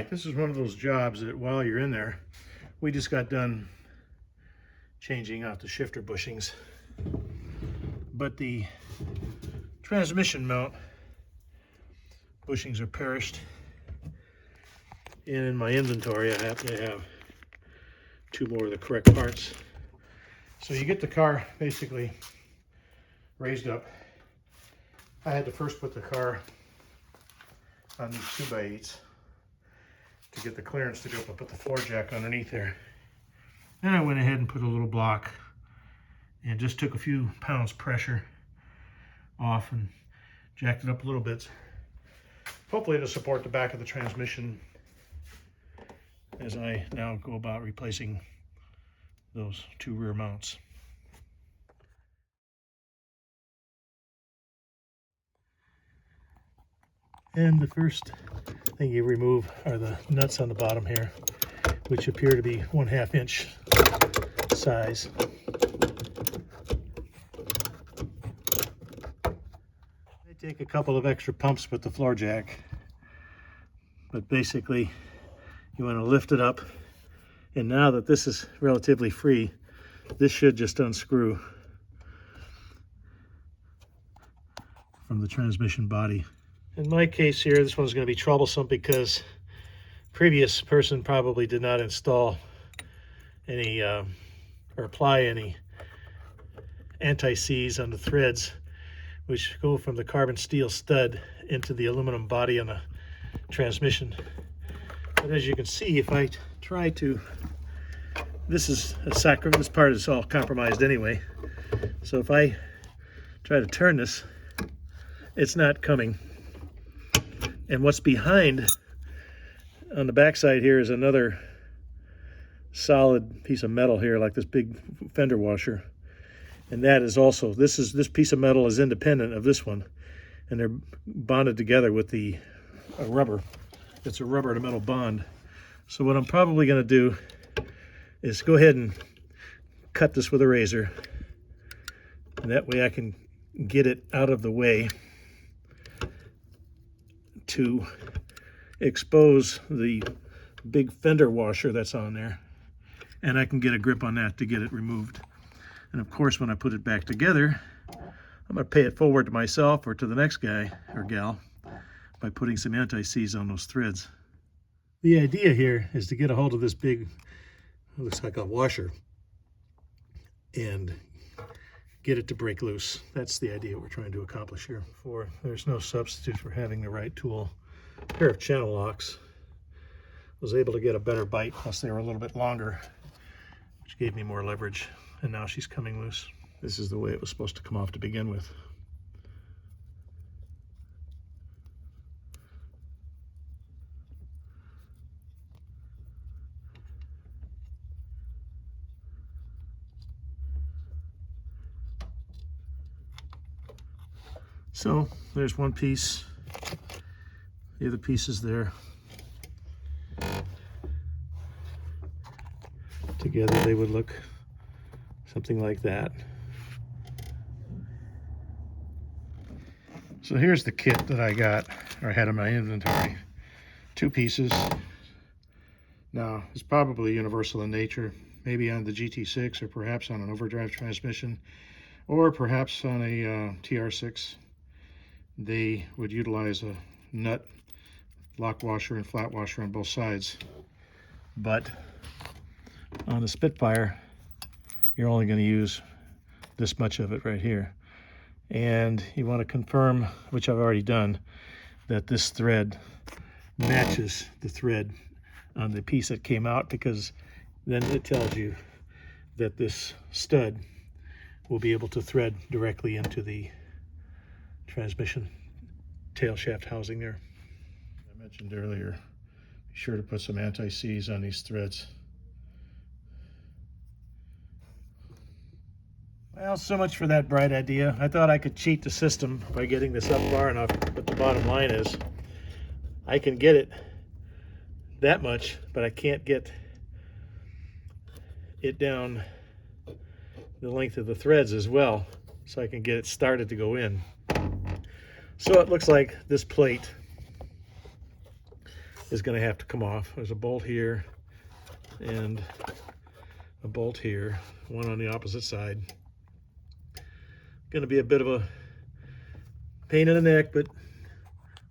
This is one of those jobs that while you're in there, we just got done changing out the shifter bushings, but the transmission mount bushings are perished, and in my inventory I happen to have 2 more of the correct parts. So you get the car basically raised up. I had to first put the car on these 2x8s to get the clearance to go up and put the floor jack underneath there. Then I went ahead and put a little block and just took a few pounds pressure off and jacked it up a little bit, hopefully to support the back of the transmission as I now go about replacing those 2 rear mounts. And the first thing you remove are the nuts on the bottom here, which appear to be 1/2 inch size. I take a couple of extra pumps with the floor jack, but basically you want to lift it up, and now that this is relatively free, this should just unscrew from the transmission body. In my case here, this one's going to be troublesome because previous person probably did not install any or apply any anti-seize on the threads, which go from the carbon steel stud into the aluminum body on the transmission. But as you can see, if I try to, this part is all compromised anyway. So if I try to turn this, it's not coming. And what's behind on the backside here is another solid piece of metal here, like this big fender washer. And that is also, this piece of metal is independent of this one, and they're bonded together with the rubber. It's a rubber to metal bond. So what I'm probably going to do is go ahead and cut this with a razor, and that way I can get it out of the way to expose the big fender washer that's on there, and I can get a grip on that to get it removed. And of course, when I put it back together, I'm going to pay it forward to myself or to the next guy or gal by putting some anti-seize on those threads. The idea here is to get a hold of this big, it looks like a washer, and get it to break loose. That's the idea we're trying to accomplish here. There's no substitute for having the right tool. A pair of channel locks. Was able to get a better bite, plus they were a little bit longer, which gave me more leverage. And now she's coming loose. This is the way it was supposed to come off to begin with. So there's one piece, the other piece is there. Together they would look something like that. So here's the kit that I got, or had in my inventory. 2 pieces. Now, it's probably universal in nature, maybe on the GT6 or perhaps on an overdrive transmission, or perhaps on a TR6. They would utilize a nut, lock washer, and flat washer on both sides. But on the Spitfire, you're only going to use this much of it right here. And you want to confirm, which I've already done, that this thread matches the thread on the piece that came out, because then it tells you that this stud will be able to thread directly into the transmission tail shaft housing there. I mentioned earlier, be sure to put some anti-seize on these threads. Well, so much for that bright idea. I thought I could cheat the system by getting this up far enough, but the bottom line is I can get it that much, but I can't get it down the length of the threads as well, so I can get it started to go in. So it looks like this plate is going to have to come off. There's a bolt here and a bolt here, one on the opposite side. Going to be a bit of a pain in the neck, but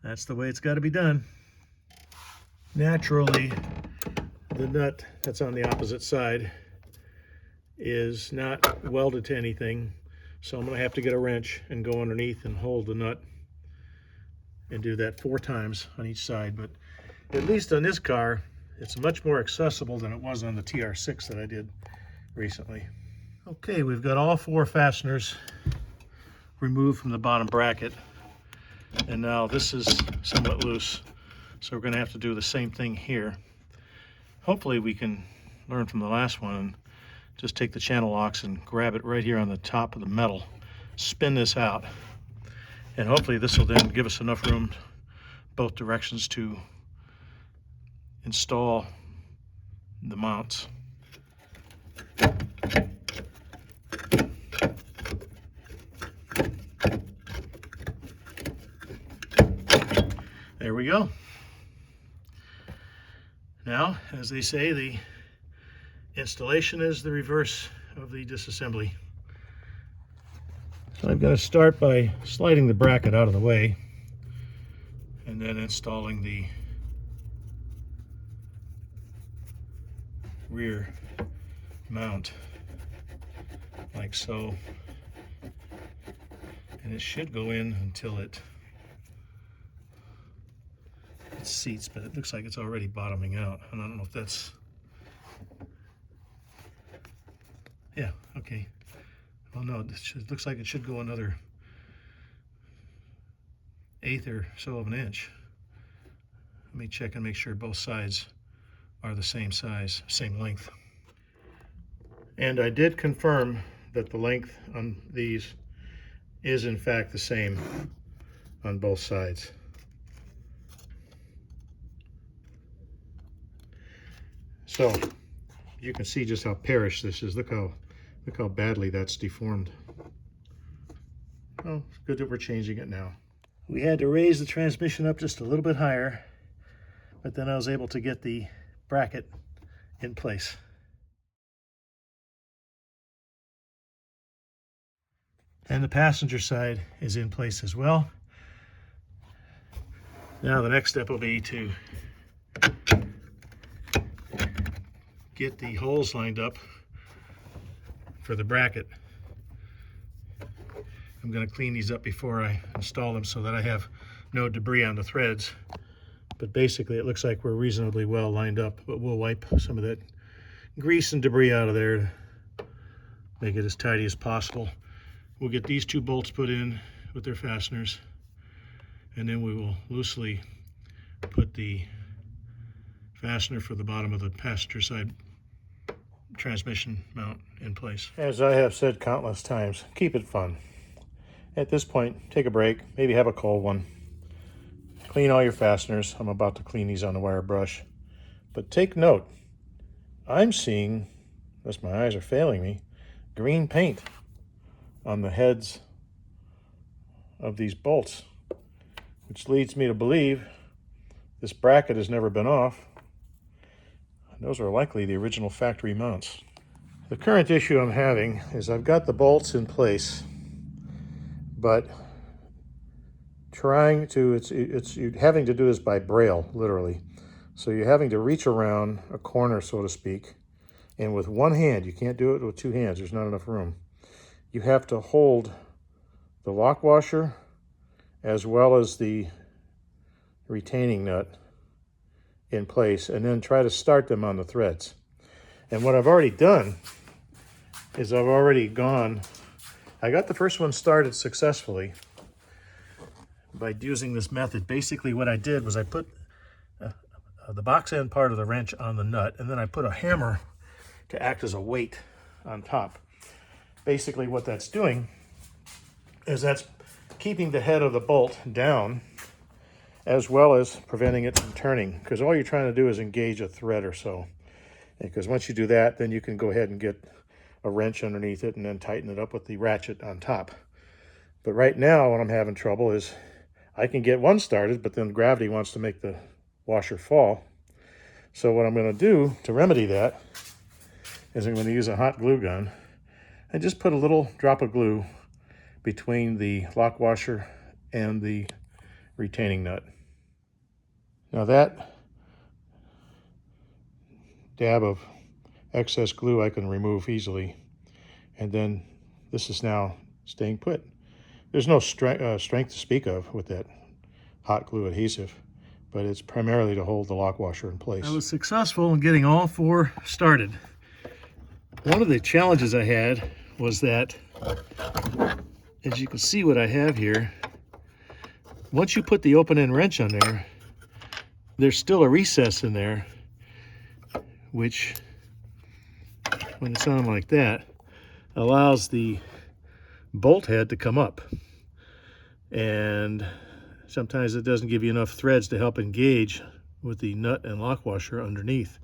that's the way it's got to be done. Naturally, the nut that's on the opposite side is not welded to anything, so I'm going to have to get a wrench and go underneath and hold the nut and do that 4 times on each side. But at least on this car, it's much more accessible than it was on the TR6 that I did recently. Okay, we've got all 4 fasteners removed from the bottom bracket, and now this is somewhat loose, so we're going to have to do the same thing here. Hopefully we can learn from the last one and just take the channel locks and grab it right here on the top of the metal, spin this out, and hopefully this will then give us enough room both directions to install the mounts. There we go. Now, as they say, the installation is the reverse of the disassembly. So I've got to start by sliding the bracket out of the way and then installing the rear mount like so. And it should go in until it seats, but it looks like it's already bottoming out, and I don't know if that's, yeah, okay. Well, no, it looks like it should go another 1/8 or so of an inch. Let me check and make sure both sides are the same size, same length. And I did confirm that the length on these is in fact the same on both sides. So you can see just how perish this is. Look how badly that's deformed. Well, it's good that we're changing it now. We had to raise the transmission up just a little bit higher, but then I was able to get the bracket in place. And the passenger side is in place as well. Now the next step will be to get the holes lined up for the bracket. I'm going to clean these up before I install them so that I have no debris on the threads. But basically it looks like we're reasonably well lined up, but we'll wipe some of that grease and debris out of there to make it as tidy as possible. We'll get these 2 bolts put in with their fasteners, and then we will loosely put the fastener for the bottom of the passenger side transmission mount in place. As I have said countless times, keep it fun. At this point, take a break, maybe have a cold one. Clean all your fasteners. I'm about to clean these on the wire brush. But take note, I'm seeing, unless my eyes are failing me, green paint on the heads of these bolts, which leads me to believe this bracket has never been off. Those are likely the original factory mounts. The current issue I'm having is I've got the bolts in place, but you're having to do this by braille, literally. So you're having to reach around a corner, so to speak, and with one hand, you can't do it with 2 hands, there's not enough room. You have to hold the lock washer as well as the retaining nut in place, and then try to start them on the threads. And what I've already done is I got the first one started successfully by using this method. Basically what I did was I put the box end part of the wrench on the nut, and then I put a hammer to act as a weight on top. Basically what that's doing is that's keeping the head of the bolt down, as well as preventing it from turning, because all you're trying to do is engage a thread or so. Because once you do that, then you can go ahead and get a wrench underneath it and then tighten it up with the ratchet on top. But right now what I'm having trouble is I can get one started, but then gravity wants to make the washer fall. So what I'm going to do to remedy that is I'm going to use a hot glue gun and just put a little drop of glue between the lock washer and the retaining nut. Now that dab of excess glue I can remove easily, and then this is now staying put. There's no strength to speak of with that hot glue adhesive, but it's primarily to hold the lock washer in place. I was successful in getting all four started. One of the challenges I had was that, as you can see what I have here, once you put the open-end wrench on there, there's still a recess in there, which, when it's on like that, allows the bolt head to come up. And sometimes it doesn't give you enough threads to help engage with the nut and lock washer underneath.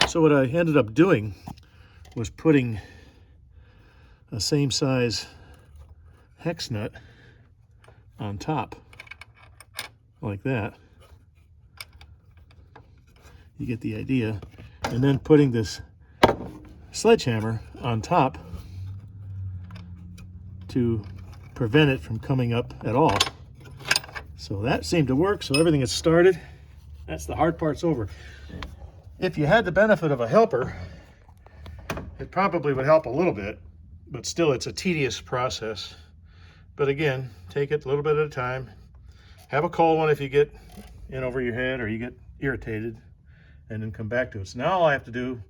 So what I ended up doing was putting a same size hex nut on top, like that. You get the idea. And then putting this sledgehammer on top to prevent it from coming up at all. So that seemed to work, so everything is started. That's the hard part's over. If you had the benefit of a helper, it probably would help a little bit, but still it's a tedious process. But again, take it a little bit at a time. Have a cold one if you get in over your head or you get irritated, and then come back to it. So now all I have to do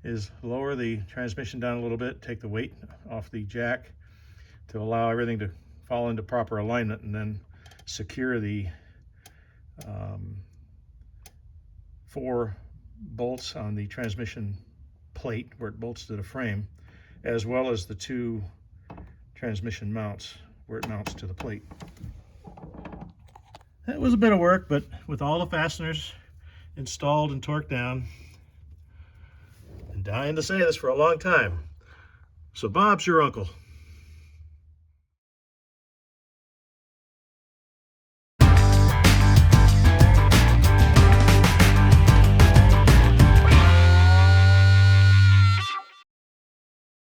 is lower the transmission down a little bit, take the weight off the jack to allow everything to fall into proper alignment, and then secure the 4 bolts on the transmission plate where it bolts to the frame, as well as the 2 transmission mounts where it mounts to the plate. That was a bit of work, but with all the fasteners installed and torqued down, and dying to say this for a long time, so Bob's your uncle.